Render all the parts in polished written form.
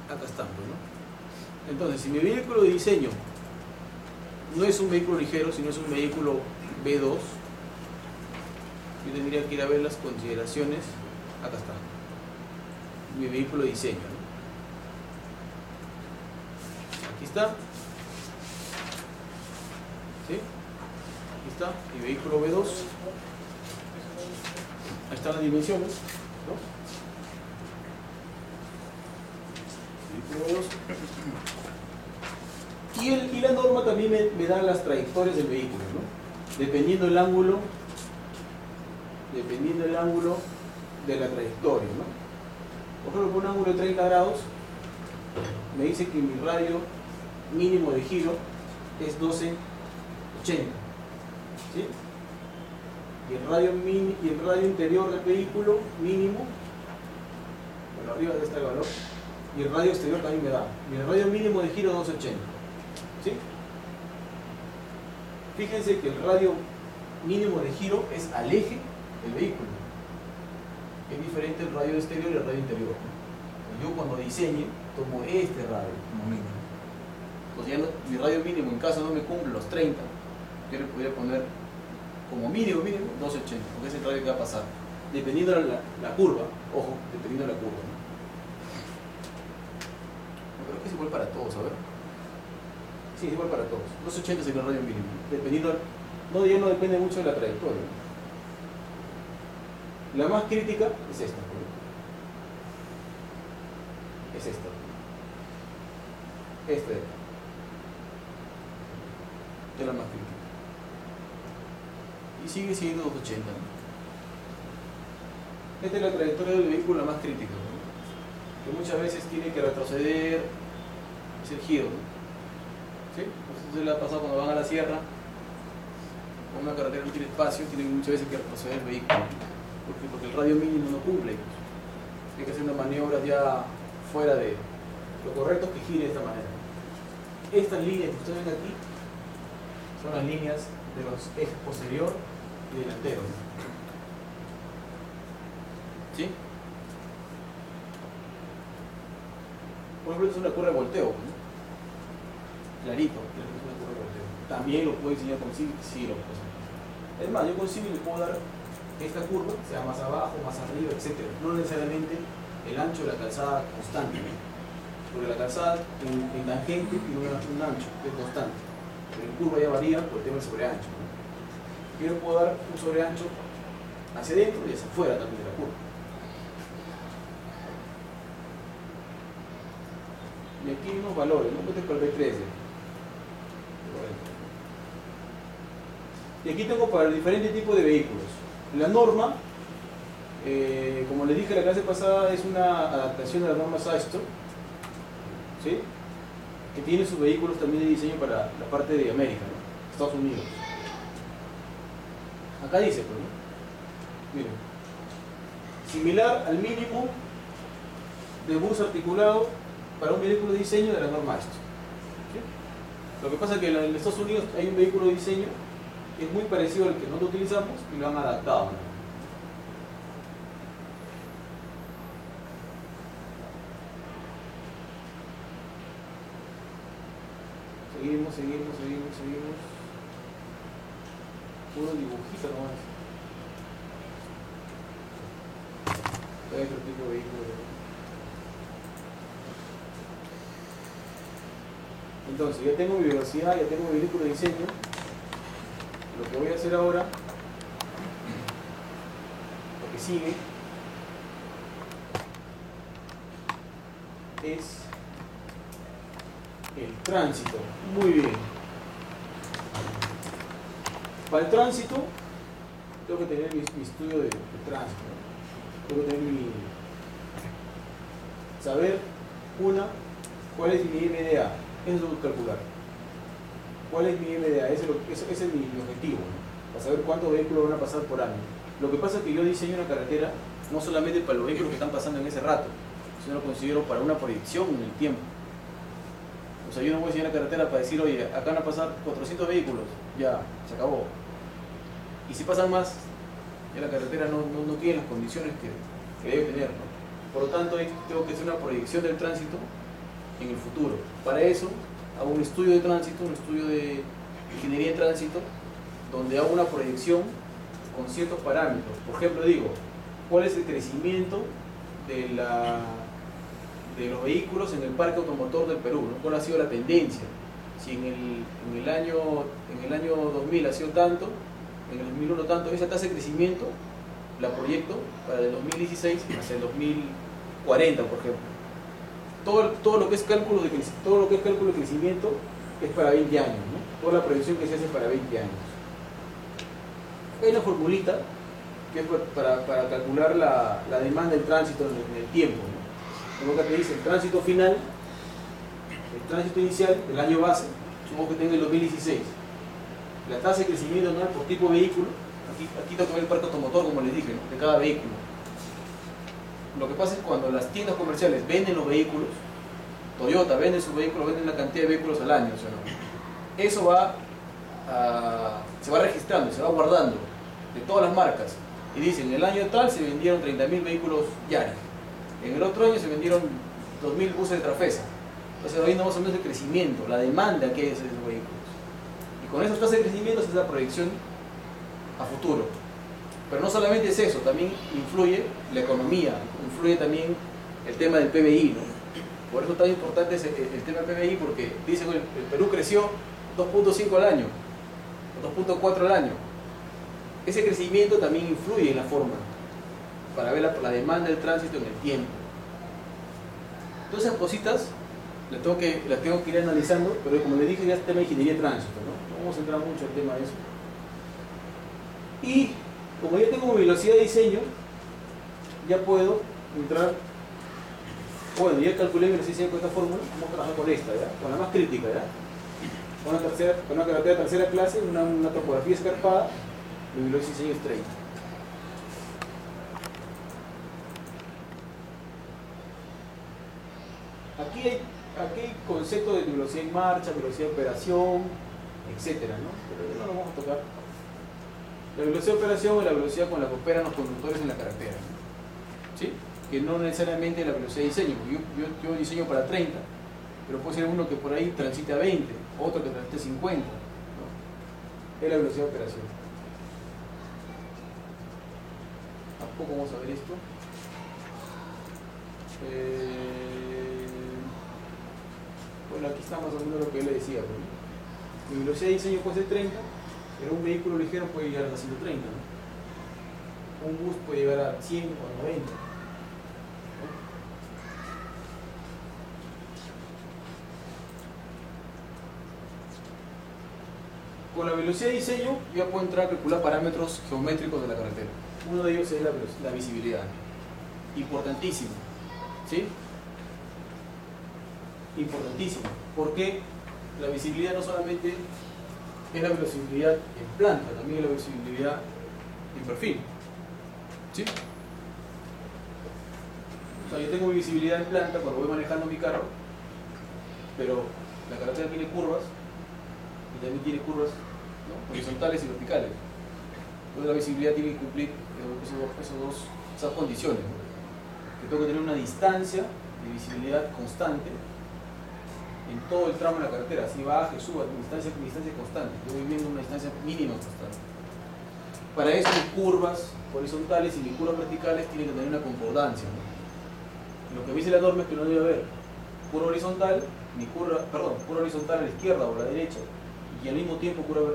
Acá están, pues, ¿no? Entonces, si mi vehículo de diseño no es un vehículo ligero, sino es un vehículo B2, yo tendría que ir a ver las consideraciones. Acá está. Mi vehículo de diseño, ¿no? Aquí está. ¿Sí? Aquí está mi vehículo B2. Ahí están las dimensiones, ¿no? Vehículo B2. Y la norma también me da las trayectorias del vehículo, ¿no? Dependiendo el ángulo de la trayectoria, ¿no? Por ejemplo, con un ángulo de 30 grados, me dice que mi radio mínimo de giro es 1280, ¿sí? Y el radio interior del vehículo mínimo, bueno, arriba de este valor, y el radio exterior también me da. Y el radio mínimo de giro 1280, ¿sí? Fíjense que el radio mínimo de giro es al eje del vehículo. Es diferente el radio exterior y el radio interior. Yo cuando diseñe tomo este radio como mínimo. Entonces ya mi radio mínimo, en caso no me cumple los 30, yo le podría poner como mínimo 280, porque es el radio que va a pasar. Dependiendo de la curva, ojo, dependiendo de la curva, ¿no? Creo que es igual para todos, a ver. Sí, es igual para todos. 280 sería el radio mínimo. Dependiendo, ya no depende mucho de la trayectoria. La más crítica es esta. Es esta. Esta de acá. Es la más crítica. Y sigue siendo 280. ¿No? Esta es la trayectoria del vehículo la más crítica, ¿no? Que muchas veces tiene que retroceder, hacer giro, ¿no? ¿Sí? Entonces le ha pasado cuando van a la sierra, con una carretera no tiene espacio, tienen muchas veces que retroceder el vehículo. Porque el radio mínimo no cumple. Hay que hacer una maniobra ya fuera de lo correcto, que gire de esta manera. Estas líneas que ustedes ven aquí son las líneas de los ejes posterior y delantero. ¿Sí? Por ejemplo, esto es una curva de volteo, ¿no? Clarito, es una curva de volteo. También lo puedo diseñar con Civil, sí lo puedo hacer. Es más, yo con Civil le puedo dar esta curva, sea más abajo, más arriba, etc. No necesariamente el ancho de la calzada constante, ¿no? Porque la calzada en tangente tiene un ancho que es constante, pero en curva ya varía por el tema del sobreancho, ¿no? Yo le puedo dar un sobreancho hacia adentro y hacia afuera también de la curva. Y aquí hay unos valores, ¿no? Este es para el B13. Y aquí tengo para diferentes tipos de vehículos. La norma, como les dije la clase pasada, es una adaptación de la norma SAISTO, ¿sí? Que tiene sus vehículos también de diseño para la parte de América, ¿no? Estados Unidos. Acá dice, pues, ¿no? Miren, similar al mínimo de bus articulado para un vehículo de diseño de la norma SAISTO, ¿sí? Lo que pasa es que en Estados Unidos hay un vehículo de diseño que es muy parecido al que nosotros utilizamos y lo han adaptado, ¿no? Seguimos. Puro dibujito nomás. Hay otro tipo de vehículo. Entonces, ya tengo mi velocidad, ya tengo mi vehículo de diseño. Lo que voy a hacer ahora, lo que sigue, es el tránsito. Muy bien. Para el tránsito, tengo que tener mi estudio de tránsito, ¿no? Tengo que tener saber, cuál es mi MDA. Eso es lo que calcular. ¿Cuál es mi MDA? Ese es mi objetivo, ¿no? Para saber cuántos vehículos van a pasar por año. Lo que pasa es que yo diseño una carretera no solamente para los vehículos que están pasando en ese rato, sino lo considero para una proyección en el tiempo. O sea, yo no voy a diseñar una carretera para decir, oye, acá van a pasar 400 vehículos, ya, se acabó. Y si pasan más, ya la carretera no tiene las condiciones que debe tener, ¿no? Por lo tanto, tengo que hacer una proyección del tránsito en el futuro. Para eso hago un estudio de tránsito, un estudio de ingeniería de tránsito, donde hago una proyección con ciertos parámetros. Por ejemplo, digo, ¿cuál es el crecimiento de los vehículos en el parque automotor del Perú, ¿no? ¿Cuál ha sido la tendencia? Si en el año 2000 ha sido tanto, en el 2001 tanto, esa tasa de crecimiento la proyecto para el 2016 hacia el 2040, por ejemplo. Todo lo que es cálculo de crecimiento es para 20 años, ¿no? Toda la proyección que se hace para 20 años. Hay una formulita que es para calcular la demanda del tránsito en el tiempo, ¿no? Como que te dice el tránsito final, el tránsito inicial, el año base, supongo que tenga el 2016. La tasa de crecimiento anual por tipo de vehículo, aquí tengo que ver el parque automotor, como les dije, ¿no? De cada vehículo. Lo que pasa es que cuando las tiendas comerciales venden los vehículos, Toyota vende sus vehículos, venden la cantidad de vehículos al año, ¿sí, no? Eso se va registrando, se va guardando de todas las marcas. Y dicen, en el año tal se vendieron 30.000 vehículos Yaris. En el otro año se vendieron 2.000 buses de Trafesa. Entonces, ahí más o menos el crecimiento, la demanda que hay de esos vehículos. Y con esas tasas de crecimiento se hace la proyección a futuro. Pero no solamente es eso, también influye la economía, influye también el tema del PBI, ¿no? Por eso es tan importante el tema del PBI, porque dicen que el Perú creció 2.5 al año, 2.4 al año. Ese crecimiento también influye en la forma, para ver la demanda del tránsito en el tiempo. Todas esas cositas las tengo que ir analizando, pero como les dije, ya es tema de ingeniería de tránsito, ¿no? No vamos a entrar mucho en el tema de eso. Y como ya tengo mi velocidad de diseño, ya puedo entrar. Bueno, ya calculé mi velocidad de diseño con esta fórmula, vamos a trabajar con esta, ¿ya? Con la más crítica, ¿ya? Con una carretera de tercera clase, una topografía escarpada, mi velocidad de diseño es 30. Aquí hay conceptos de velocidad en marcha, velocidad de operación, etcétera, ¿no? Pero no lo vamos a tocar. La velocidad de operación es la velocidad con la que operan los conductores en la carretera, ¿no? ¿Sí? Que no necesariamente la velocidad de diseño. Yo diseño para 30, pero puede ser uno que por ahí transite a 20, otro que transite a 50, ¿no? Es la velocidad de operación. Tampoco vamos a ver esto. Bueno, aquí está más o menos lo que yo le decía, ¿no? Mi velocidad de diseño puede ser 30, pero un vehículo ligero puede llegar a 130, ¿no? Un bus puede llegar a 100 o 90, ¿no? Con la velocidad de diseño ya puedo entrar a calcular parámetros geométricos de la carretera. Uno de ellos es la visibilidad. Importantísimo, ¿sí? Importantísimo, porque la visibilidad no solamente es la visibilidad en planta, también es la visibilidad en perfil, ¿sí? O sea, yo tengo mi visibilidad en planta cuando voy manejando mi carro, pero la carretera tiene curvas y también tiene curvas, ¿no? Horizontales y verticales. Entonces la visibilidad tiene que cumplir esas condiciones, ¿no? Que tengo que tener una distancia de visibilidad constante en todo el tramo de la carretera, así baje, suba, mi distancia constante. Yo voy viendo una distancia mínima constante. Para eso mis curvas horizontales y mis curvas verticales tienen que tener una concordancia, ¿no? Lo que me dice la norma es que no debe haber curva horizontal, curva horizontal a la izquierda o a la derecha, y al mismo tiempo curva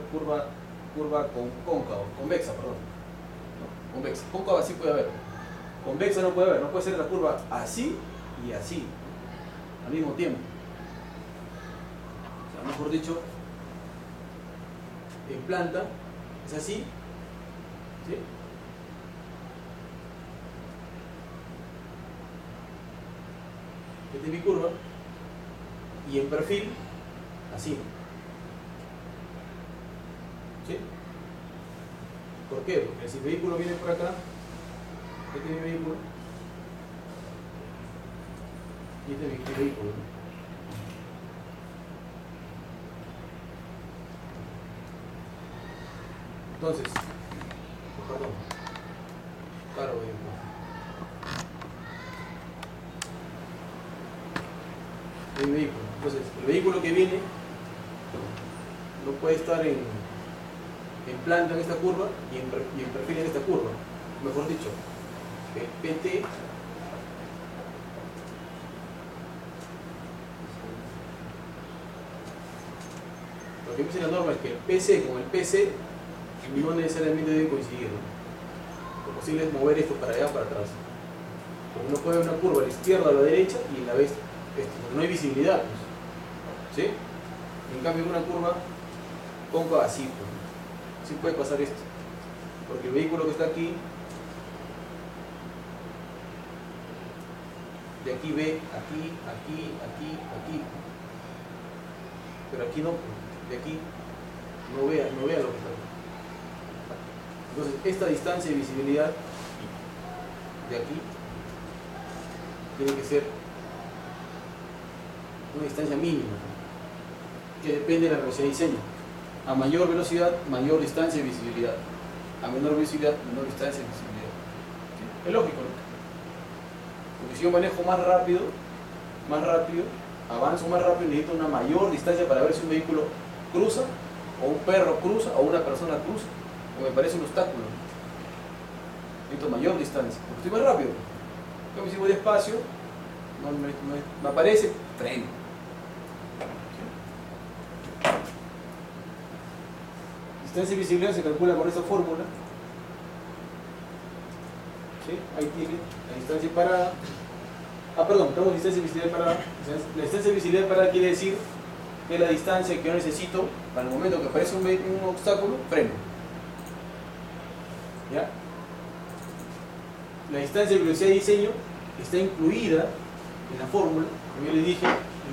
convexa, perdón. ¿No? Convexa. Cóncava sí puede haber. Convexa no puede haber, no puede ser la curva así y así, al mismo tiempo. O sea, mejor dicho, en planta es así, ¿sí? Esta es mi curva, y en perfil, así. ¿Sí? ¿Por qué? Porque si el vehículo viene por acá, este es mi vehículo, y este es mi vehículo, ¿no? Entonces, perdón, claro, hay un vehículo. Entonces, el vehículo que viene no puede estar en planta en esta curva y en perfil en esta curva. Mejor dicho, el PT lo que dice la norma es que el PC con el PC no necesariamente deben coincidir, ¿no? Lo posible es mover esto para allá o para atrás. Porque uno puede ver una curva a la izquierda o a la derecha y en la vez no hay visibilidad, pues. ¿Sí? En cambio, en una curva cóncava así, pues. Sí puede pasar esto. Porque el vehículo que está aquí, de aquí ve aquí. Pero aquí no, de aquí no vea lo que está. Entonces, esta distancia de visibilidad de aquí tiene que ser una distancia mínima, que depende de la velocidad de diseño. A mayor velocidad, mayor distancia de visibilidad. A menor velocidad, menor distancia de visibilidad. ¿Sí? Es lógico, ¿no? Porque si yo manejo más rápido, avanzo más rápido, necesito una mayor distancia para ver si un vehículo cruza, o un perro cruza, o una persona cruza, o me parece un obstáculo. Necesito mayor distancia, porque estoy más rápido. Como si voy despacio, me aparece, freno. Distancia de visibilidad se calcula con esta fórmula. ¿Sí? Ahí tiene la distancia parada. Tenemos distancia de visibilidad parada. La distancia de visibilidad parada quiere decir que es la distancia que yo necesito para el momento que aparece un obstáculo, freno. ¿Ya? La distancia de velocidad de diseño está incluida en la fórmula. Como yo les dije,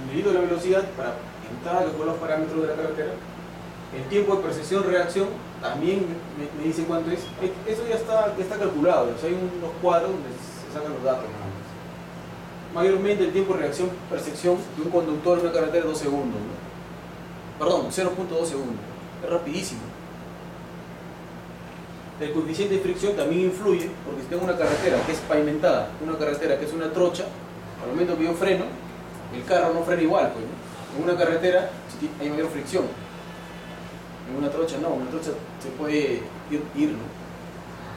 medido la velocidad para entrar a calcular los parámetros de la carretera. El tiempo de percepción-reacción también me dice cuánto es. Eso ya está calculado. O sea, hay unos cuadros donde se sacan los datos. Mayormente el tiempo de reacción-percepción de un conductor en una carretera es 2 segundos. ¿No? Perdón, 0.2 segundos. Es rapidísimo. El coeficiente de fricción también influye, porque si tengo una carretera que es pavimentada, una carretera que es una trocha, al momento que yo freno, el carro no frena igual. Pues, ¿no? En una carretera hay mayor fricción. En una trocha no, en una trocha se puede ir, ¿no?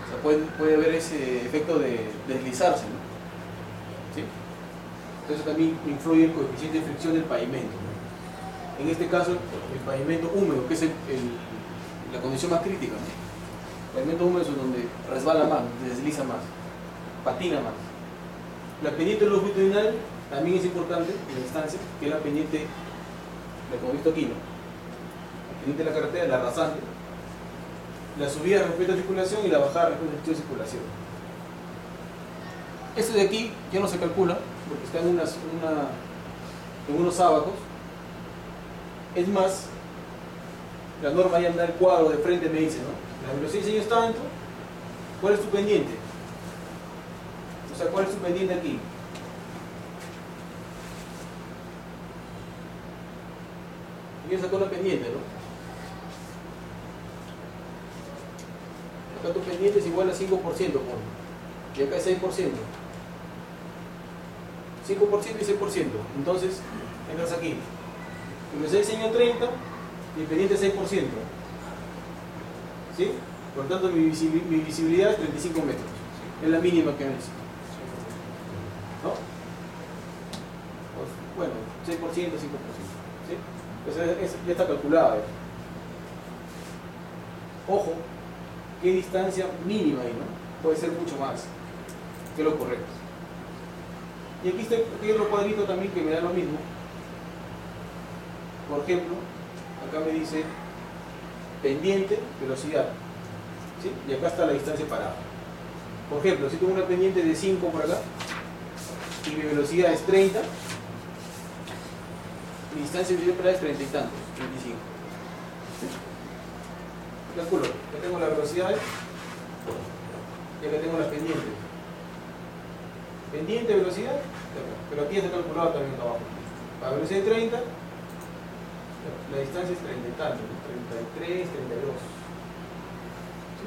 O sea, puede haber ese efecto de deslizarse, ¿no? ¿Sí? Entonces también influye el coeficiente de fricción del pavimento, ¿no? En este caso, el pavimento húmedo, que es la condición más crítica, ¿no? El pavimento húmedo es donde resbala más, donde desliza más, patina más. La pendiente longitudinal también es importante en la distancia, que es la pendiente, la que hemos visto aquí, ¿no? De la carretera, la rasante, la subida respecto a circulación y la bajada respecto a circulación. Esto de aquí ya no se calcula porque está en unos ábacos. Es más, la norma ya anda el cuadro de frente me dice, ¿no? La velocidad de diseño es tanto, ¿cuál es tu pendiente? O sea, ¿cuál es tu pendiente aquí? Y ya sacó la pendiente, ¿no? Acá tu pendiente es igual a 5%, y acá es 6%. 5% y 6%. Entonces, entras aquí. Velocidad de diseño 30 y el pendiente 6%. ¿Sí? Por lo tanto, mi visibilidad es 35 metros. Es la mínima que necesito. ¿No? Bueno, 6%, 5%. ¿Sí? Entonces, ya está calculada. Ojo, ¿qué distancia mínima hay, no? Puede ser mucho más que lo correcto. Y aquí está otro cuadrito también que me da lo mismo. Por ejemplo, acá me dice pendiente, velocidad. ¿Sí? Y acá está la distancia parada. Por ejemplo, si tengo una pendiente de 5 por acá y mi velocidad es 30, mi distancia de parada es 30 y tantos, 25. ¿Sí? Calculo, ya tengo la velocidad y acá tengo las pendientes. Pendiente, velocidad, pero aquí está calculado también acá abajo. Para velocidad de 30, la distancia es 30 y tantos, 33, 32. ¿Sí?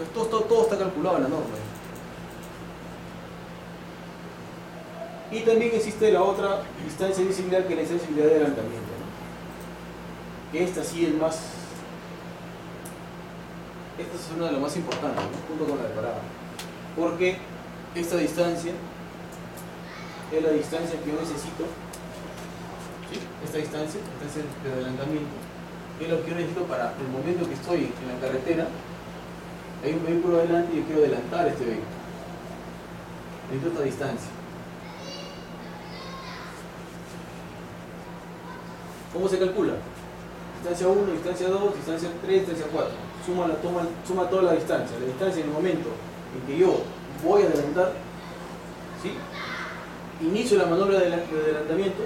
Entonces todo está calculado en la norma. Y también existe la otra distancia visibilidad, que es la distancia visibilidad de adelantamiento, ¿no? Que esta sí es más... Esta es una de las más importantes, ¿no? Junto con la de parada. Porque esta distancia es la distancia que yo necesito, ¿sí? Esta distancia de adelantamiento, es lo que yo necesito para el momento que estoy en la carretera. Hay un vehículo adelante y yo quiero adelantar a este vehículo. Necesito esta distancia. ¿Cómo se calcula? Distancia 1, distancia 2, distancia 3, distancia 4. Suma toda la distancia. La distancia en el momento en que yo voy a adelantar, ¿sí? Inicio la maniobra de adelantamiento.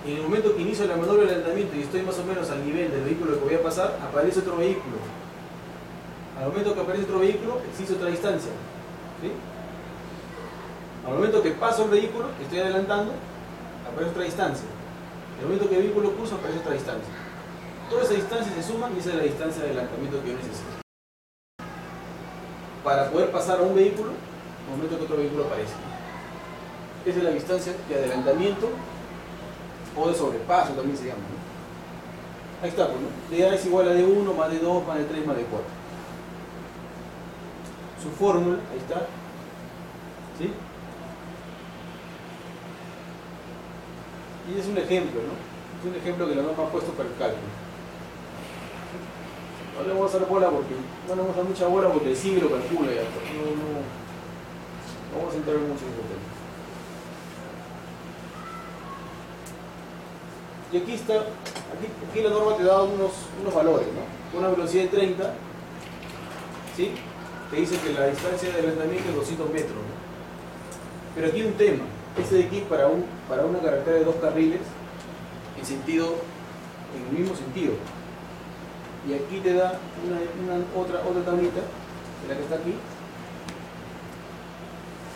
En el momento que inicio la maniobra de adelantamiento y estoy más o menos al nivel del vehículo que voy a pasar, aparece otro vehículo. Al momento que aparece otro vehículo, existe otra distancia, ¿sí? Al momento que paso el vehículo, que estoy adelantando, aparece otra distancia. En el momento que el vehículo cruza, aparece otra distancia. Todas esas distancias se suman y esa es la distancia de adelantamiento que yo necesito para poder pasar a un vehículo en el momento que otro vehículo aparece. Esa es la distancia de adelantamiento o de sobrepaso, también se llama, ¿no? Ahí está, pues, ¿no? DA es igual a D1 más D2 más D3 más D4. Su fórmula, ahí está, ¿sí? Y es un ejemplo, ¿no? Es un ejemplo que la norma ha puesto para el cálculo. No le vamos a dar bola porque no le vamos a dar mucha bola porque el siglo calcula ya. No vamos a entrar mucho en ese tema. Y aquí está, aquí la norma te da unos valores, ¿no? Una velocidad de 30, ¿sí? Te dice que la distancia de adelantamiento es 200 metros, ¿no? Pero aquí hay un tema. Este de aquí para una carretera de 2 carriles en el mismo sentido. Y aquí te da otra tablita, de la que está aquí.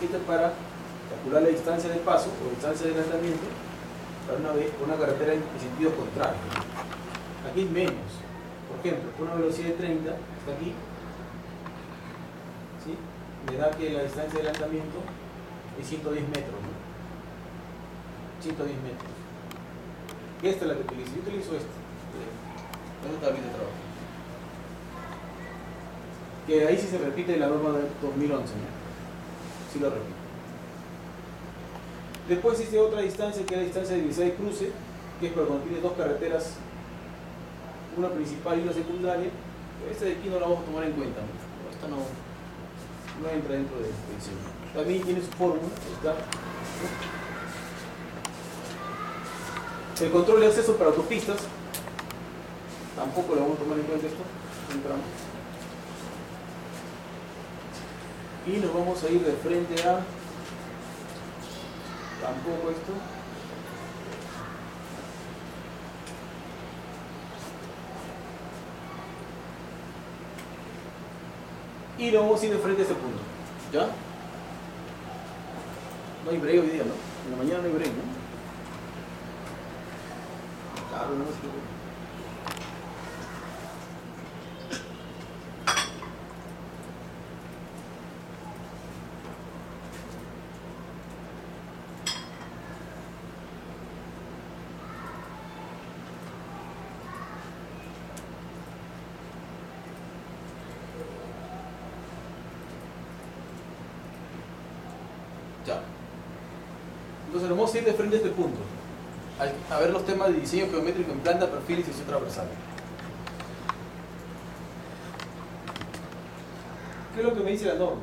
Esta es para calcular la distancia de paso o distancia de adelantamiento para una carretera en sentido contrario. Aquí es menos. Por ejemplo, una velocidad de 30 está aquí, ¿sí? Me da que la distancia de adelantamiento es 110 metros, ¿no? 110 metros. Y esta es la que utilizo. Yo utilizo esta. Esta tablita de trabajo. Que ahí sí se repite la norma del 2011, ¿no? Sí lo repito. Después existe otra distancia que es la distancia de velocidad de cruce, que es cuando tienes dos carreteras, una principal y una secundaria. Esta de aquí no la vamos a tomar en cuenta, ¿no? Esta no entra dentro de este diseño. También tiene su fórmula, está. El control de acceso para autopistas, tampoco lo vamos a tomar en cuenta esto. Entramos. Y nos vamos a ir de frente a... Tampoco esto. Y nos vamos a ir de frente a este punto. ¿Ya? No hay break hoy día, ¿no? En la mañana no hay break, ¿no? Claro, no sé qué. Ya. Entonces nos vamos a ir de frente a este punto, a ver los temas de diseño geométrico en planta, perfil y sección transversal. ¿Qué es lo que me dice la norma?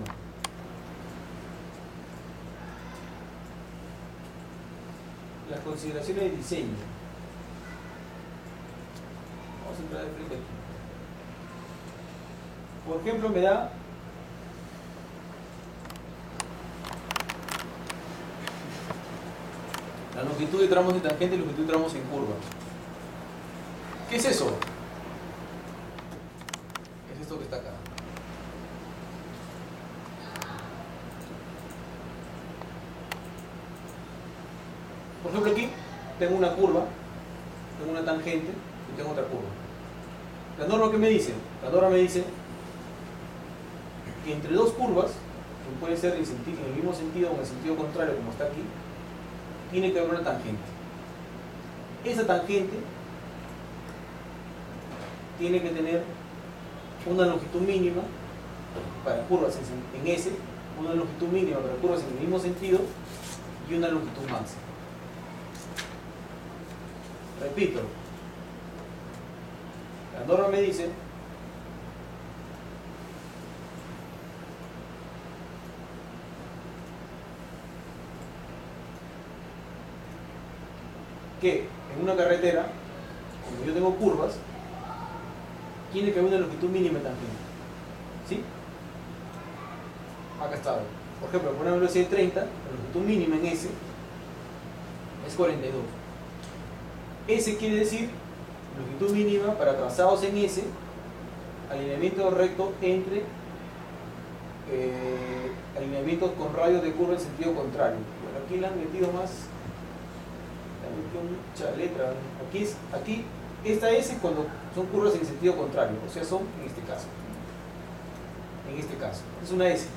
Las consideraciones de diseño. Vamos a entrar de frente aquí. Por ejemplo, me da la longitud de tramos de tangente y la longitud de tramos en curva. ¿Qué es eso? Es esto que está acá. Por ejemplo, aquí tengo una curva, tengo una tangente y tengo otra curva. ¿La norma qué me dice? La norma me dice que entre dos curvas que puede ser en el mismo sentido o en el sentido contrario como está aquí, tiene que haber una tangente. Esa tangente tiene que tener una longitud mínima para curvas en S, una longitud mínima para curvas en el mismo sentido y una longitud máxima. Repito, la norma me dice que en una carretera, como yo tengo curvas, tiene que haber una longitud mínima también. ¿Sí? Acá está. Por ejemplo, por una velocidad de 30, la longitud mínima en S es 42. S quiere decir longitud mínima para trazados en S, alineamiento recto entre alineamientos con radios de curva en sentido contrario. Bueno, aquí le han metido mucha letra. Aquí esta S cuando son curvas en sentido contrario, o sea, son en este caso. En este caso, es una S.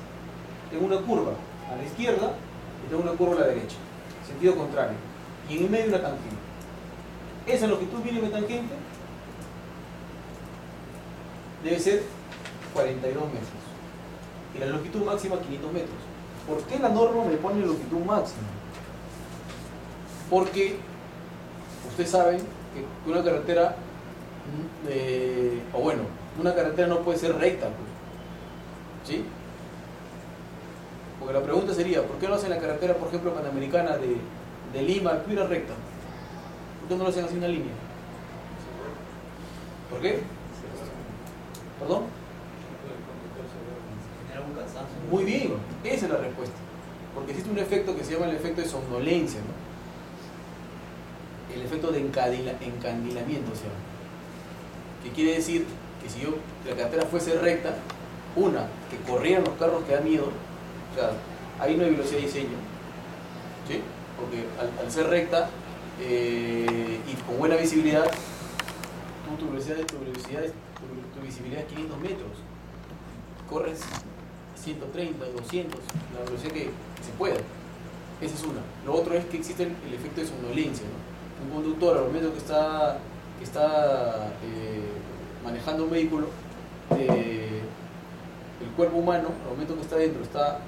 Tengo una curva a la izquierda y tengo una curva a la derecha, sentido contrario. Y en el medio una tangente. Esa longitud mínima de tangente debe ser 42 metros. Y la longitud máxima 500 metros. ¿Por qué la norma me pone longitud máxima? Porque ustedes saben que una carretera, una carretera no puede ser recta, pues. ¿Sí? Porque la pregunta sería, ¿por qué no hacen la carretera, por ejemplo, panamericana de Lima a Piura recta? ¿Por qué no lo hacen así una línea? ¿Por qué? ¿Perdón? Muy bien, esa es la respuesta. Porque existe un efecto que se llama el efecto de somnolencia, ¿no? El efecto de encandilamiento se llama. Que quiere decir que si la carretera fuese recta, que corrieran los carros que da miedo, o sea, ahí no hay velocidad de diseño, ¿sí? Porque al ser recta y con buena visibilidad, tu visibilidad es 500 metros, corres 130, 200, la velocidad que se pueda. Esa es una. Lo otro es que existe el efecto de somnolencia, ¿no? Un conductor al momento que está manejando un vehículo, el cuerpo humano al momento que está dentro está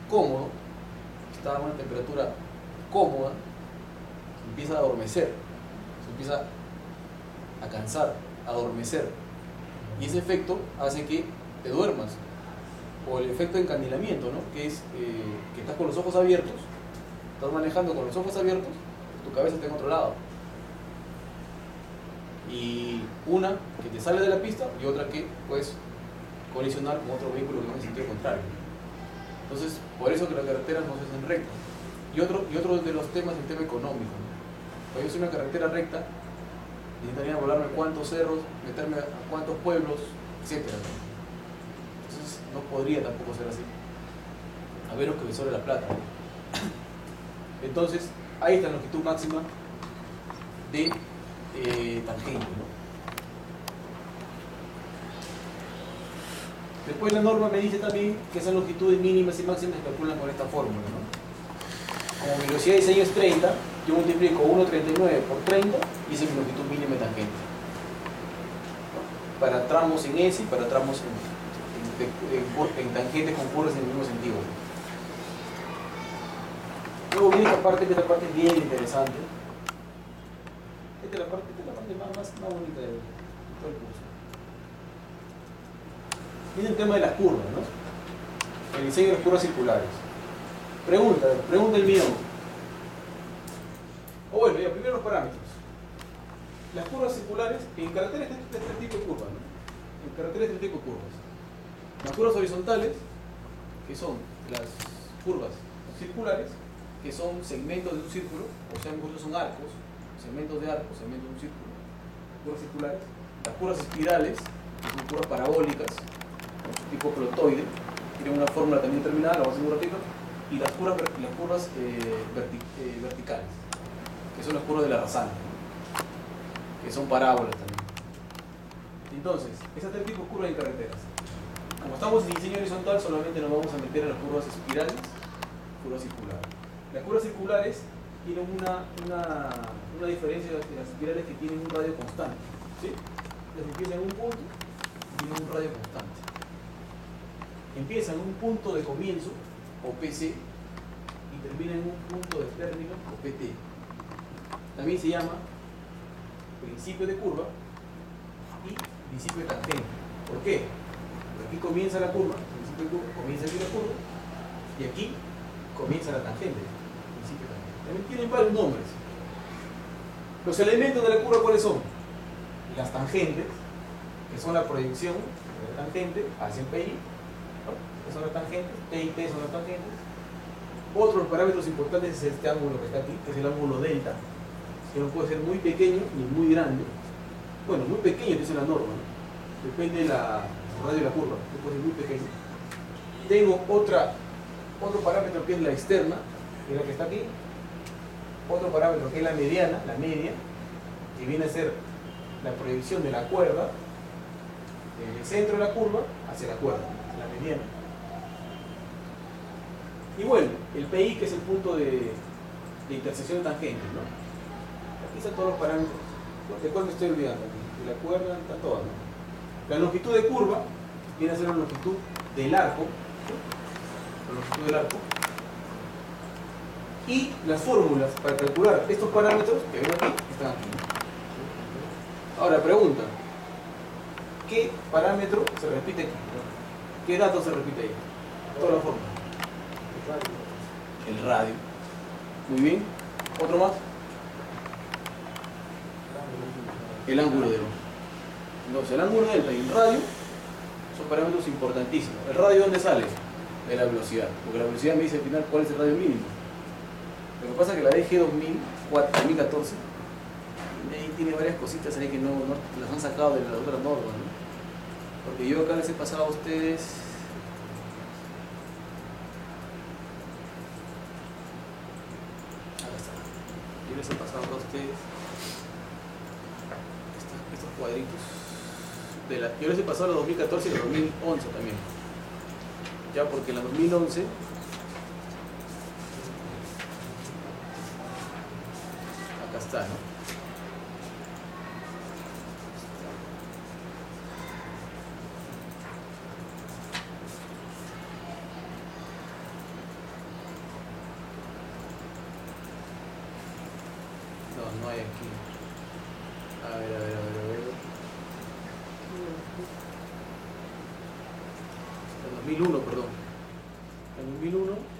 cómodo, está a una temperatura cómoda, se empieza a adormecer, se empieza a cansar, a adormecer, y ese efecto hace que te duermas, o el efecto de encandilamiento, ¿no? Que es que estás con los ojos abiertos, estás manejando con los ojos abiertos, tu cabeza está en otro lado, y una que te sale de la pista y otra que puedes colisionar con otro vehículo que va en sentido contrario. Entonces, por eso que las carreteras no se hacen rectas. Y otro de los temas es el tema económico, ¿no? Para yo hacer una carretera recta, necesitaría volarme cuántos cerros, meterme a cuántos pueblos, etc. Entonces, no podría tampoco ser así, a menos que me sobre la plata, ¿no? Entonces, ahí está la longitud máxima de tangente, ¿no? Después la norma me dice también que esas longitudes mínimas y máximas se calculan con esta fórmula, ¿no? Como mi velocidad de diseño es 30, yo multiplico 1,39 por 30 y esa es mi longitud mínima de tangente. Para tramos en S y para tramos en tangentes con curvas en el mismo sentido. Luego viene esta parte, que esta parte es bien interesante. Esta es la parte más bonita de todo el curso. Viene el tema de las curvas, ¿no? El diseño de las curvas circulares. Pregunta el mío. Ya, primero los parámetros. Las curvas circulares, en carreteras hay tres tipos de curvas, ¿no? En carreteras hay tres tipos de curvas. Las curvas horizontales, que son las curvas circulares, que son segmentos de un círculo, o sea, muchos son arcos, segmentos de arcos, segmentos de un círculo, curvas circulares. Las curvas espirales, que son curvas parabólicas, tipo plotoide, tienen una fórmula también determinada, la vamos a hacer un ratito, y las curvas verticales, que son las curvas de la rasante, que son parábolas también. Entonces, esas tres tipos de curvas en carreteras. Como estamos en diseño horizontal, solamente nos vamos a meter en las curvas espirales, curvas circulares. Las curvas circulares tienen una diferencia de las espirales que tienen un radio constante. ¿Sí? Las empiezan en un punto y tienen un radio constante. Empiezan en un punto de comienzo, o PC, y terminan en un punto de término, o PT. También se llama principio de curva y principio de tangente. ¿Por qué? Porque aquí comienza la curva, principio de curva, comienza aquí la curva, y aquí comienza la tangente, principio de tangente. También tienen varios nombres. Los elementos de la curva, ¿cuáles son? Las tangentes, que son la proyección de la tangente hacia el PI, ¿no? Que son las tangentes, T y T son las tangentes. Otros parámetros importantes es este ángulo que está aquí, que es el ángulo delta, que no puede ser muy pequeño ni muy grande. Bueno, muy pequeño dice la norma, ¿no? Depende de la radio de la curva, que puede ser muy pequeño. Tengo otro parámetro que es la externa, que es la que está aquí. Otro parámetro que es la mediana, la media, que viene a ser la proyección de la cuerda del centro de la curva hacia la cuerda, la mediana. Y bueno, el PI, que es el punto de intersección de tangentes, ¿no? Aquí están todos los parámetros. ¿De cuál me estoy olvidando? De la cuerda, están todas, ¿no? La longitud de curva viene a ser la longitud del arco, ¿no? La longitud del arco. Y las fórmulas para calcular estos parámetros que ven aquí, están aquí. Ahora, pregunta. ¿Qué parámetro se repite aquí? ¿Qué dato se repite ahí? Toda la fórmula. El radio. Muy bien. ¿Otro más? El ángulo delta. Entonces, el ángulo delta y el radio son parámetros importantísimos. ¿El radio dónde sale? De la velocidad. Porque la velocidad me dice al final cuál es el radio mínimo. Lo que pasa es que la DG 2014 ahí tiene varias cositas ahí que no las han sacado de la otra norma, ¿no? Porque yo acá les he pasado a ustedes yo les he pasado a ustedes estos cuadritos yo les he pasado la 2014 y la 2011 también, ya, porque en la 2011 acá está, ¿no? No hay aquí. A ver. El 2001, perdón. El 2001.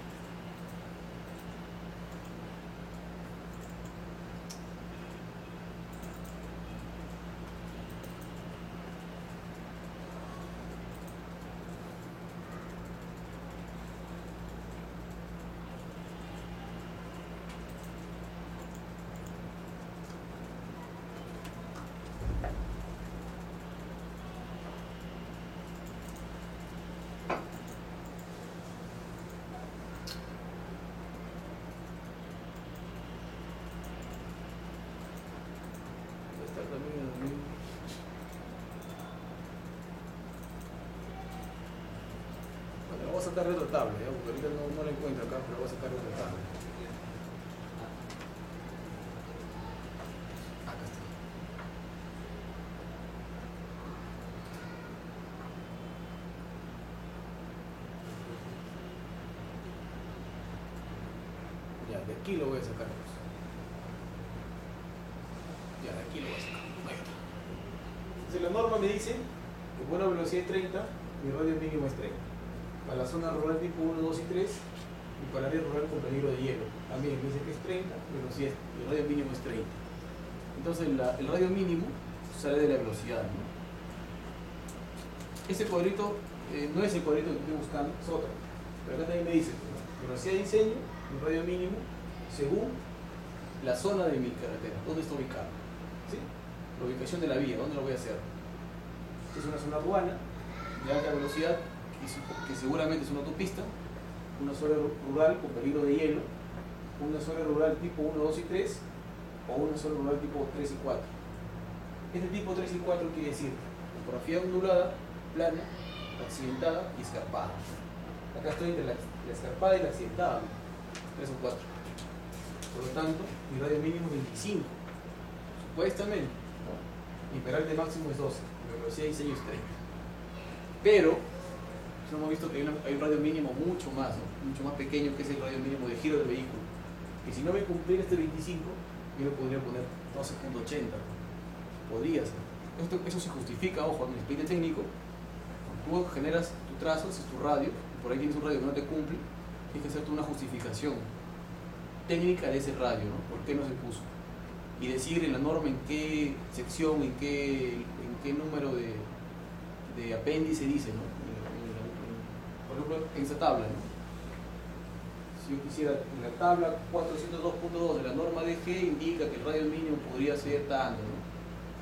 Bueno, lo voy a sacar retratable, ¿eh? Porque ahorita no lo encuentro acá, pero lo voy a sacar retratable. Acá está. Ya, de aquí lo voy a sacar. Ya, de aquí lo voy a sacar. Ahí está. Entonces la norma me dice que buena velocidad es 30, mi radio mínimo es 30. Para la zona rural tipo 1, 2 y 3, y para el área rural con peligro de hielo. También me dice que es 30, velocidad, el radio mínimo es 30. Entonces el radio mínimo sale de la velocidad, ¿no? Este cuadrito no es el cuadrito que estoy buscando, es otro. Pero acá también me dice, velocidad de diseño, mi radio mínimo, según la zona de mi carretera, dónde está ubicado. ¿Sí? La ubicación de la vía, dónde lo voy a hacer. Esta es una zona urbana de alta velocidad, que seguramente es una autopista, una zona rural con peligro de hielo, una zona rural tipo 1, 2 y 3, o una zona rural tipo 3 y 4. Este tipo 3 y 4 quiere decir topografía ondulada, plana, accidentada y escarpada. Acá estoy entre la escarpada y la accidentada, 3 o 4. Por lo tanto, mi radio mínimo es 25, supuestamente, ¿no? Mi peralte máximo es 12, mi velocidad de diseño es 30. Pero, hemos visto que hay un radio mínimo mucho más, ¿no? Mucho más pequeño, que es el radio mínimo de giro del vehículo. Que si no me cumpliera este 25, yo le podría poner 12.80. Podría ser. Eso se justifica, ojo, en el expediente técnico. Tú generas tu trazo, ese es tu radio, y por ahí tienes un radio que no te cumple, tienes que hacerte una justificación técnica de ese radio, ¿no? ¿Por qué no se puso? Y decir en la norma en qué sección, en qué número de apéndice dice, ¿no? Por ejemplo, en esa tabla, ¿no? Si yo quisiera, en la tabla 402.2 de la norma DG indica que el radio mínimo podría ser tanto, ¿no?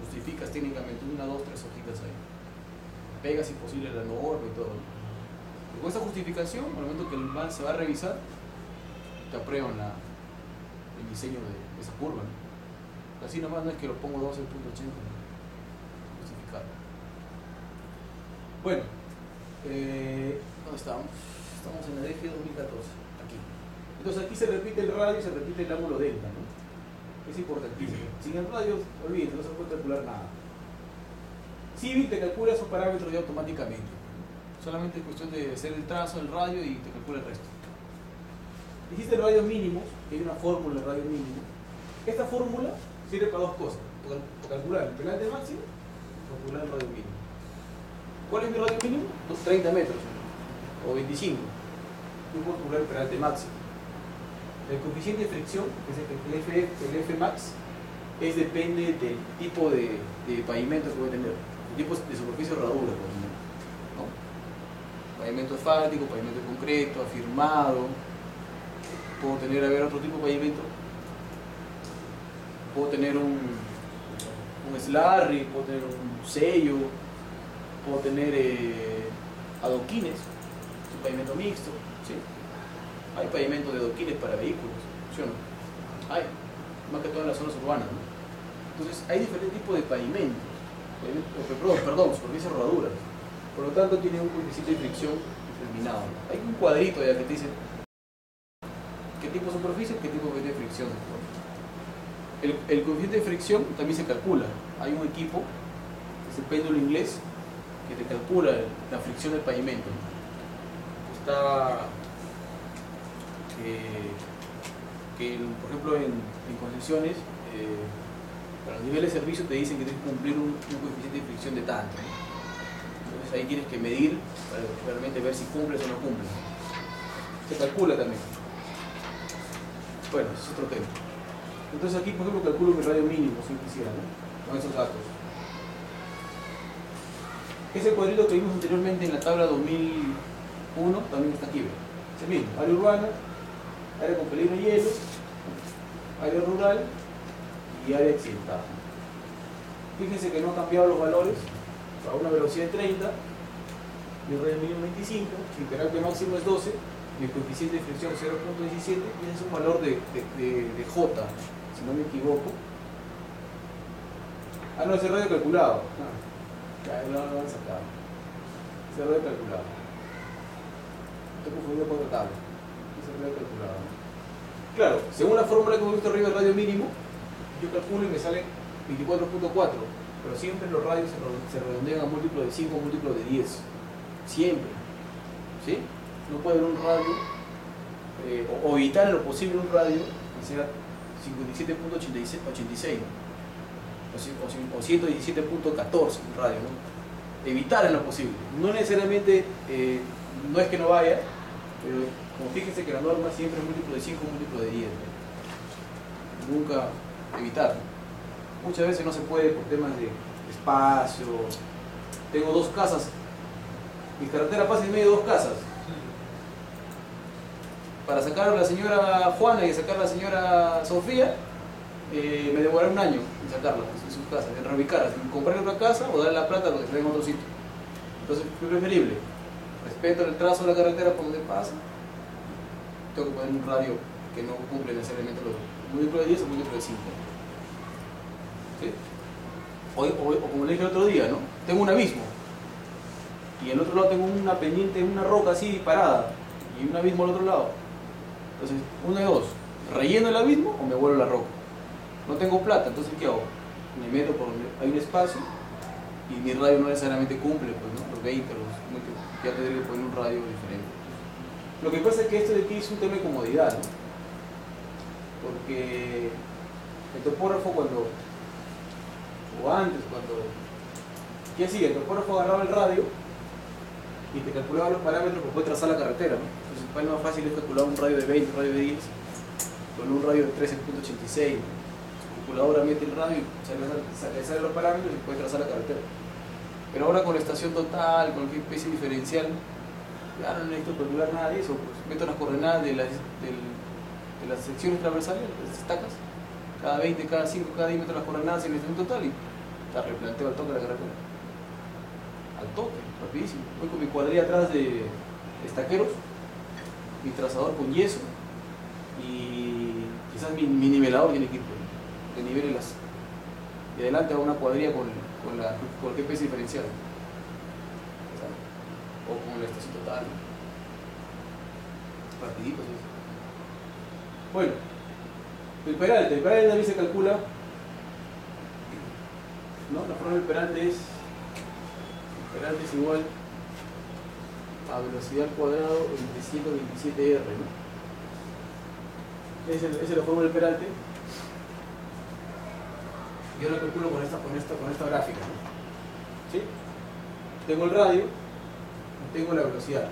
Justificas técnicamente 1, 2, 3 hojitas ahí. Pegas si posible la norma y todo, ¿no? Y con esta justificación, al momento que el MAN se va a revisar, te aprueban el diseño de esa curva, ¿no? Así nomás no es que lo pongo 12.80, ¿no? Justificado. Bueno, ¿dónde estamos? Estamos en la DG 2014, aquí. Entonces aquí se repite el radio y se repite el ángulo delta, ¿no? Es importantísimo. Sin el radio, olvídate, no se puede calcular nada. Civil te calcula esos parámetros ya automáticamente. Solamente es cuestión de hacer el trazo, el radio y te calcula el resto. Dijiste el radio mínimo, que hay una fórmula de radio mínimo. Esta fórmula sirve para dos cosas: para calcular el peralte máximo y calcular el radio mínimo. ¿Cuál es mi radio mínimo? 30 metros o 25. Yo puedo calcular el peralte máximo. El coeficiente de fricción, que es el F max, depende del tipo de pavimento que voy a tener, el tipo de superficie de herradura, ¿no? Pavimento asfáltico, pavimento concreto, afirmado. Puedo tener, otro tipo de pavimento. Puedo tener un slarry, puedo tener un sello, puedo tener adoquines, un pavimento mixto, ¿sí? Hay pavimentos de adoquines para vehículos, ¿sí o no? Hay, más que todo en las zonas urbanas, ¿no? Entonces, hay diferentes tipos de pavimentos, superficies rodaduras. Por lo tanto, tiene un coeficiente de fricción determinado, ¿no? Hay un cuadrito ya que te dice qué tipo de superficie, qué tipo de fricción. El coeficiente de fricción también se calcula. Hay un equipo, que es el péndulo inglés, que te calcula la fricción del pavimento, ¿no? Está por ejemplo, en concesiones, para los niveles de servicio te dicen que tienes que cumplir un coeficiente de fricción de tanto, ¿no? Entonces ahí tienes que medir para realmente ver si cumples o no cumples. Se calcula también. Bueno, ese es otro tema. Entonces aquí, por ejemplo, calculo mi radio mínimo, si quisiera, ¿no? Con esos datos. Ese cuadrito que vimos anteriormente en la tabla 2001 también está aquí, ¿ve? Es el mismo: área urbana, área con peligro de hielo, área rural y área accidentada. Fíjense que no han cambiado los valores. Para una velocidad de 30, mi radio mínimo 25, mi peralte máximo es 12, mi coeficiente de fricción 0.17, y ese es un valor de J, si no me equivoco. Ah, no, ese radio calculado. Ya lo han sacado. Ese radio calculado. Estoy confundido con otra tabla. Ese radio calculado. Claro, según la fórmula que hemos visto arriba del radio mínimo, yo calculo y me sale 24.4, pero siempre los radios se redondean a múltiplo de 5 o múltiplo de 10. Siempre. ¿Sí? No puede haber un radio, o evitar en lo posible un radio que sea 57.86, o 117.14 un radio, ¿no? Evitar en lo posible. No necesariamente, no es que no vaya, pero como fíjense que la norma siempre es múltiplo de 5 o múltiplo de 10, ¿no? Nunca evitar, ¿no? Muchas veces no se puede por temas de espacio. Tengo dos casas, mi carretera pasa en medio de dos casas. Para sacar a la señora Juana y sacar a la señora Sofía, me demoraré un año en sacarla de sus casas, en reubicarlas, en comprar otra casa o darle la plata a los que estén en otro sitio. Entonces es preferible, respeto el trazo de la carretera por donde pasa, tengo que poner un radio que no cumple necesariamente los múltiplos de 10 o múltiplos de 5. ¿Sí? O como le dije el otro día, ¿no? Tengo un abismo. y en el otro lado tengo una pendiente, una roca así parada, y un abismo al otro lado. Entonces, uno de dos, ¿relleno el abismo o me vuelo la roca? No tengo plata, entonces ¿qué hago? Me meto por donde hay un espacio y mi radio no necesariamente cumple, pues, ¿no? Los 20, ya tendría que poner un radio diferente. Lo que pasa es que esto de aquí es un tema de comodidad, ¿no? Porque el topógrafo ¿qué hacía? El topógrafo agarraba el radio y te calculaba los parámetros para poder trazar la carretera, ¿no? Entonces, para él más fácil es calcular un radio de 20, un radio de 10, con un radio de 13.86. Su calculadora mete el radio y sale los parámetros y puede trazar la carretera. Pero ahora con la estación total, con el GPS diferencial, ya no necesito calcular nada de eso, pues meto las coordenadas de las secciones transversales, las estacas, cada 20, cada 5, cada 10 meto las coordenadas en la estación total y te replanteo al toque la carretera. Al toque, rapidísimo. Voy con mi cuadrilla atrás de estaqueros, mi trazador con yeso y quizás mi nivelador tiene que ir de nivel y adelante hago una cuadrilla con el GPS diferencial o con la estación total, rapidito, ¿sí? Bueno, el peralte también se calcula, ¿no? La forma del peralte es igual a velocidad al cuadrado entre 127R, ¿no? Esa es la forma del peralte. Yo lo calculo con esta gráfica, ¿no? ¿Sí? Tengo el radio y tengo la velocidad.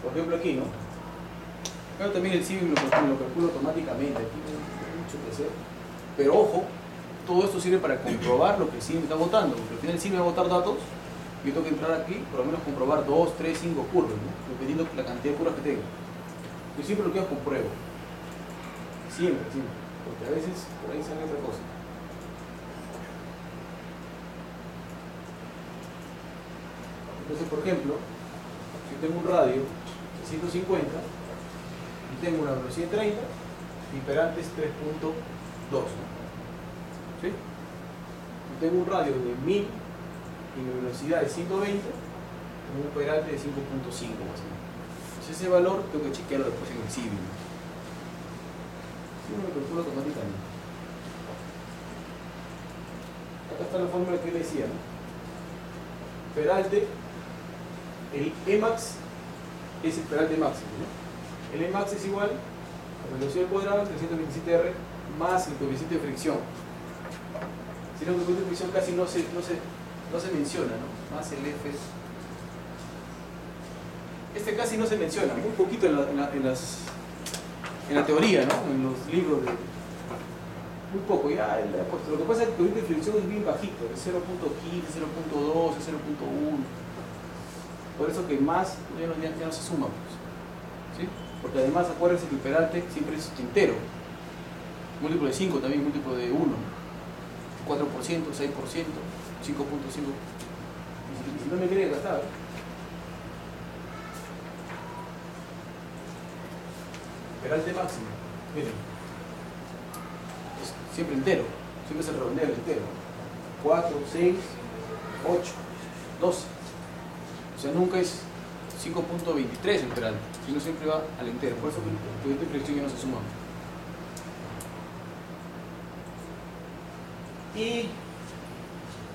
Por ejemplo aquí, ¿no? Pero también el CIVIM lo calculo automáticamente, aquí no hay mucho que hacer. Pero ojo, todo esto sirve para comprobar lo que el CIVIM está votando, porque al final el CIVIM va a votar datos y yo tengo que entrar aquí, por lo menos comprobar 2, 3, 5 curvas, ¿no? Dependiendo de la cantidad de curvas que tengo. Yo siempre lo que hago es compruebo. Siempre, porque a veces por ahí sale otra cosa. Entonces, por ejemplo, si tengo un radio de 150 y tengo una velocidad de 30, mi peralte es 3.2, ¿no? ¿Sí? Si tengo un radio de 1000 y mi velocidad es 120, tengo un peralte de 5.5 más o menos. Entonces ese valor tengo que chequearlo después en el CIVIM. Uno lo calcula automáticamente. Acá está la fórmula que le decía, ¿no? Peralte, el Emax es el peralte máximo, ¿no? El Emax es igual a la velocidad al cuadrado entre 127R más el coeficiente de fricción. Si no, el coeficiente de fricción casi no se menciona, ¿no? Más el F. Este casi no se menciona, muy poquito en la teoría, ¿no? En los libros muy poco, ya pues, lo que pasa es que el coeficiente de fricción es bien bajito, es 0.15, 0.2, 0.1. Por eso que más ya no se suma, pues, ¿sí? Porque además acuérdense que el peralte siempre es entero, múltiplo de 5 también, múltiplo de 1, 4%, 6%, 5.5. Y si no me quiere gastar, peralte máximo, miren, es siempre entero, siempre se redondea el entero, 4, 6, 8, 12. O sea, nunca es 5.23 el peralte, sino siempre va al entero. Por eso que el coeficiente de fricción ya no se suma. Y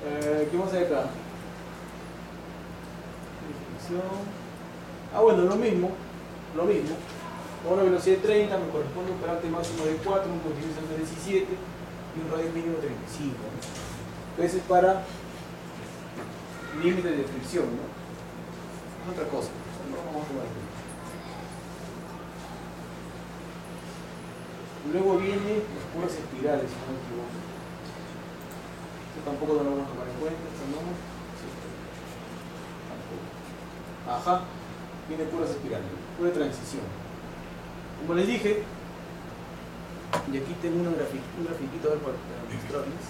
¿qué vamos a hacer acá? Bueno, lo mismo. Con una velocidad de 30 me corresponde un peralte máximo de 4, un coeficiente de 17 y un radio mínimo de 35, ¿no? Entonces es para límites de fricción, ¿no? Es otra cosa. No vamos a tomar aquí. Luego vienen las puras espirales, si no me equivoco. Esto tampoco no lo vamos a tomar en cuenta, esto no. Sí, tampoco. Ajá, viene puras espirales, pura transición. Como les dije, y aquí tengo un grafiquito a ver para mostrarles.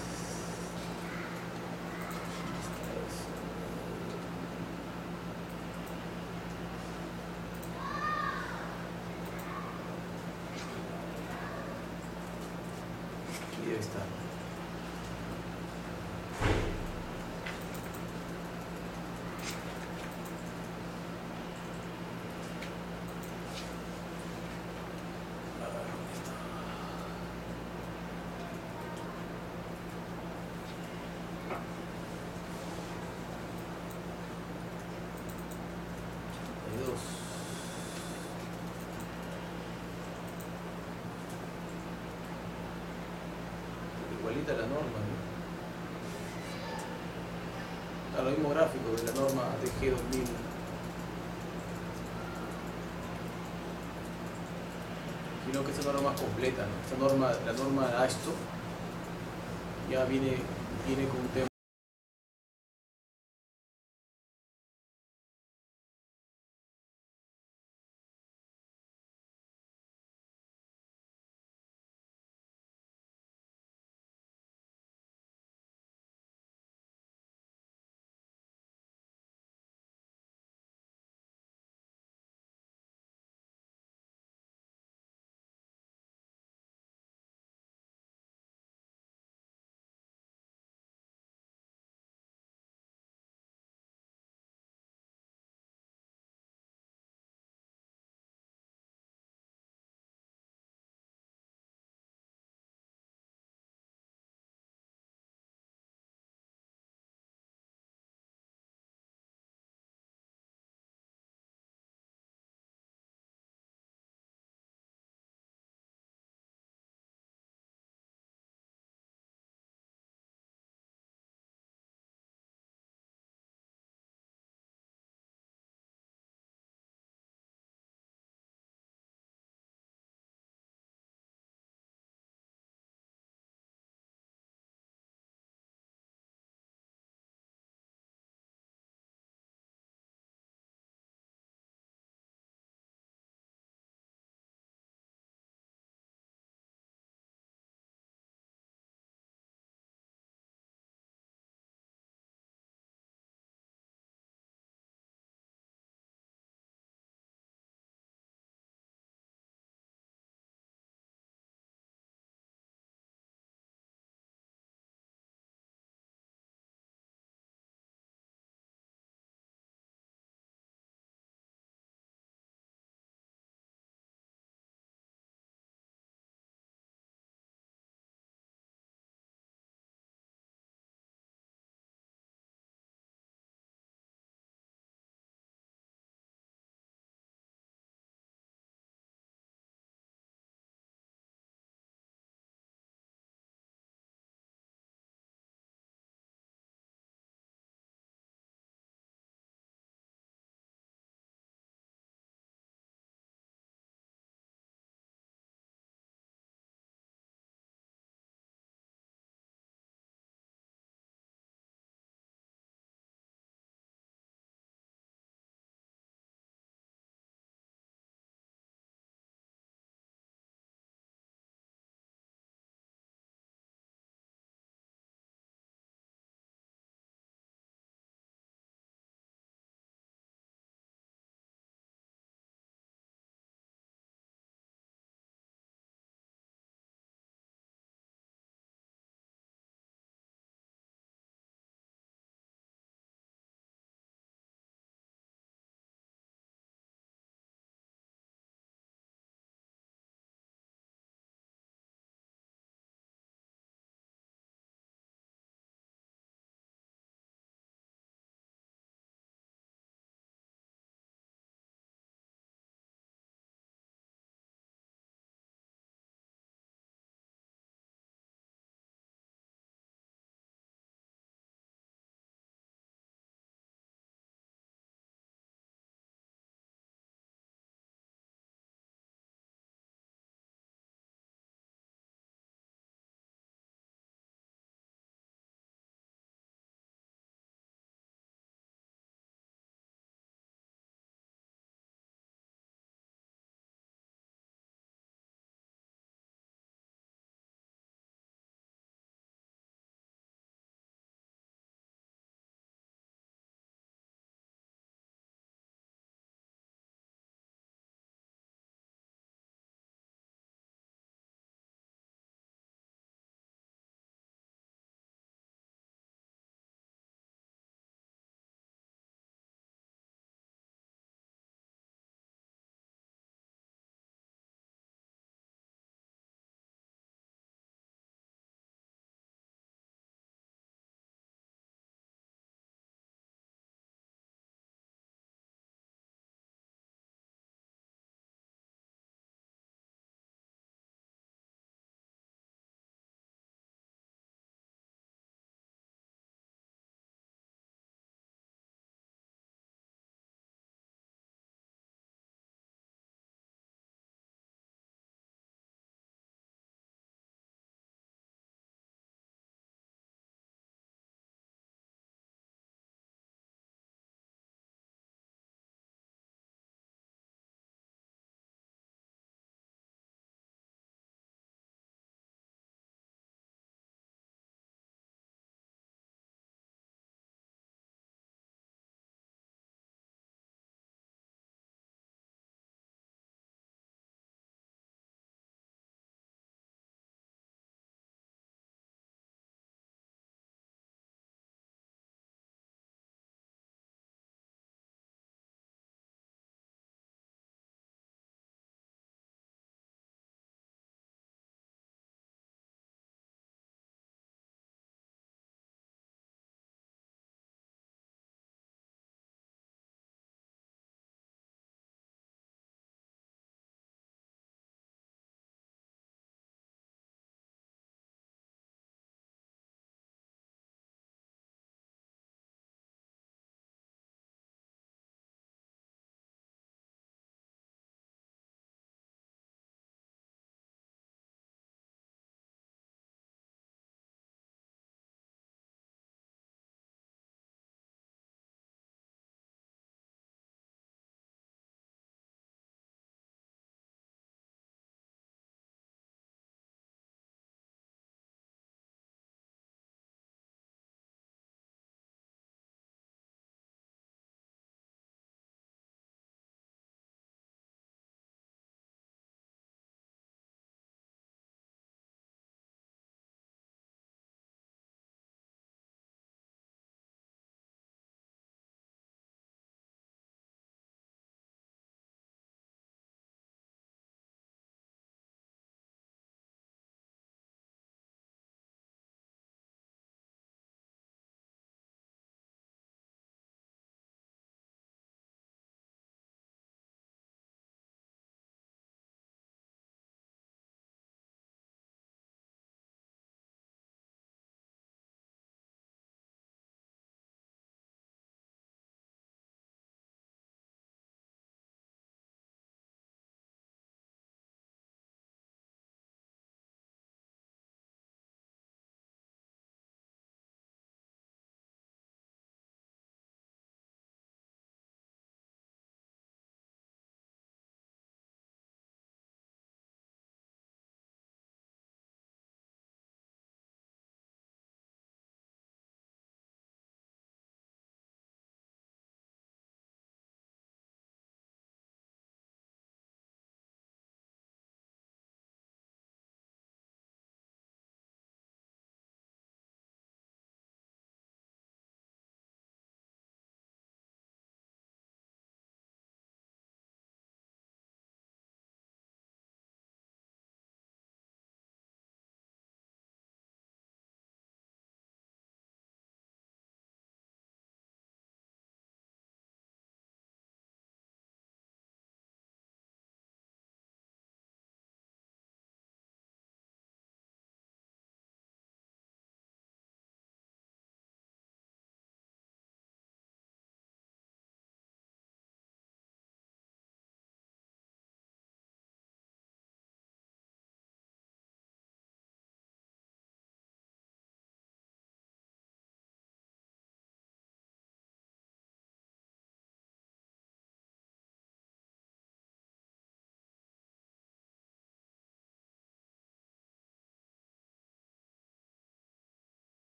Aquí debe estar. ahorita la norma, ¿no? A lo mismo gráfico de la norma TG 2000. Sino que esa norma más completa, ¿no? Esta norma, la norma ASTO, ya viene con un tema